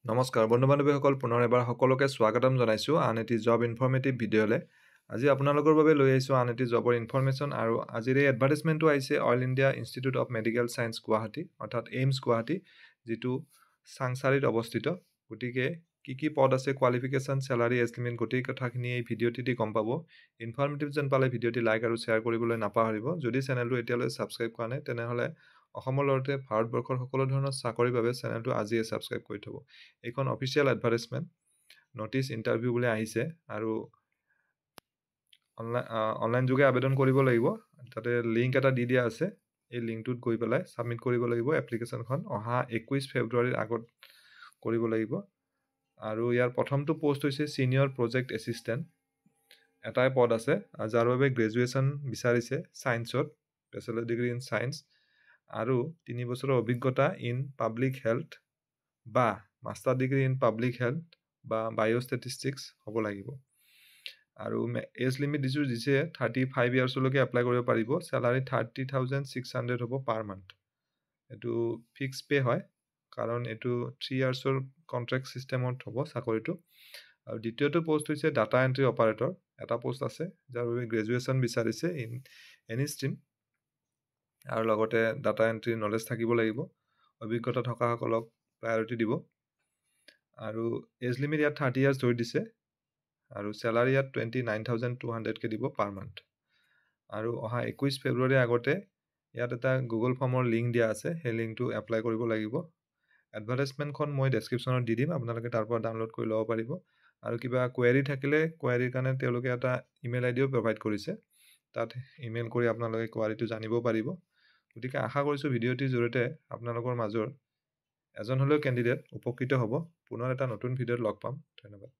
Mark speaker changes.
Speaker 1: নমস্কাৰ বন্ধু বান্ধৱীসকল পুনৰ এবাৰ সকলোকে স্বাগতম জনাইছোঁ আন এটি জব ইনফৰ্মেটিভ ভিডিঅ'লৈ। আজি আপোনালোকৰ বাবে লৈ আহিছোঁ আন এটি জবৰ ইনফৰমেশ্যন আৰু আজিৰ এই এডভাৰটাইজমেণ্টটো আহিছে all India institute of medical science Guwahati অৰ্থাৎ এইমছ গুৱাহাটী, যিটো চাংচাৰিত অৱস্থিত। গতিকে কি পদ আছে, কোৱালিফিকেশ্যন, চেলাৰী, এজ লিমিট, গোটেই কথাখিনি এই ভিডিঅ'টি দি গম পাব। ইনফৰ্মেটিভ যেন পালে ভিডিঅ'টি লাইক আৰু শ্বেয়াৰ কৰিবলৈ নাপাহৰিব। যদি চেনেলটো এতিয়ালৈ ছাবস্ক্ৰাইব কৰা নাই তেনেহ'লে অসমৰ লগতে ভাৰতবৰ্ষৰ সকলো ধৰণৰ চাকৰিৰ বাবে চেনেলটো আজিয়ে ছাবস্ক্ৰাইব কৰি থ'ব। এইখন অফিচিয়েল এডভাৰটাইজমেণ্ট, নটিচ ইণ্টাৰভিউ বুলি আহিছে আৰু অনলাইন যোগে আবেদন কৰিব লাগিব। তাতে লিংক এটা দি দিয়া আছে, এই লিংকটোত গৈ পেলাই ছাবমিট কৰিব লাগিব এপ্লিকেশ্যনখন। অহা 21 ফেব্ৰুৱাৰীৰ আগত কৰিব লাগিব। আৰু ইয়াৰ প্ৰথমটো পোষ্ট হৈছে ছিনিয়ৰ প্ৰজেক্ট এছিষ্টেণ্ট। এটাই পদ আছে যাৰ বাবে গ্ৰেজুৱেশ্যন বিচাৰিছে ছায়েন্সত, বেচেলৰ ডিগ্ৰী ইন ছায়েন্স আৰু 3 বছৰৰ অভিজ্ঞতা ইন পাব্লিক হেল্থ বা master degree in public health বা বায়'ষ্টেটিষ্টিক্স হ'ব লাগিব। আৰু এজ লিমিট দিছে 35 ইয়াৰ্ছলৈকে এপ্লাই কৰিব পাৰিব। চেলাৰী 30,600 হ'ব পাৰ মান্থ। এইটো ফিক্স পে হয়, কাৰণ এইটো 3 ইয়াৰ্ছৰ কণ্ট্ৰেক্ট ছিষ্টেমত হ'ব চাকৰিটো। আৰু দ্বিতীয়টো পষ্ট হৈছে ডাটা এণ্ট্ৰি অপাৰেটৰ। এটা পষ্ট আছে যাৰ বাবে গ্ৰেজুৱেশ্যন বিচাৰিছে ইন এনি ষ্ট্ৰীম আৰু লগতে ডাটা এণ্ট্ৰিৰ নলেজ থাকিব লাগিব। অভিজ্ঞতা থকাসকলক প্ৰায়ৰিটি দিব। আৰু এজ লিমিট ইয়াত 30 ইয়াৰ্ছ ধৰি দিছে আৰু চেলাৰী ইয়াত 29,200কে দিব পাৰ মান্থ। আৰু অহা 21 ফেব্ৰুৱাৰীৰ আগতে ইয়াত এটা গুগল ফৰ্মৰ লিংক দিয়া আছে, সেই লিংকটো এপ্লাই কৰিব লাগিব। এডভাৰটাইজমেণ্টখন মই ডেছক্ৰিপশ্যনত দি দিম, আপোনালোকে তাৰ পৰা ডাউনলোড কৰি ল'ব পাৰিব। আৰু কিবা কুৱেৰি থাকিলে কুৱেৰিৰ কাৰণে তেওঁলোকে এটা ইমেইল আইডিও প্ৰভাইড কৰিছে, তাত ইমেইল কৰি আপোনালোকে কুৱেৰিটো জানিব পাৰিব। গতিকে আশা কৰিছোঁ ভিডিঅ'টিৰ জৰিয়তে আপোনালোকৰ মাজৰ এজন হ'লেও কেণ্ডিডেট উপকৃত হ'ব। পুনৰ এটা নতুন ভিডিঅ'ত লগ পাম। ধন্যবাদ।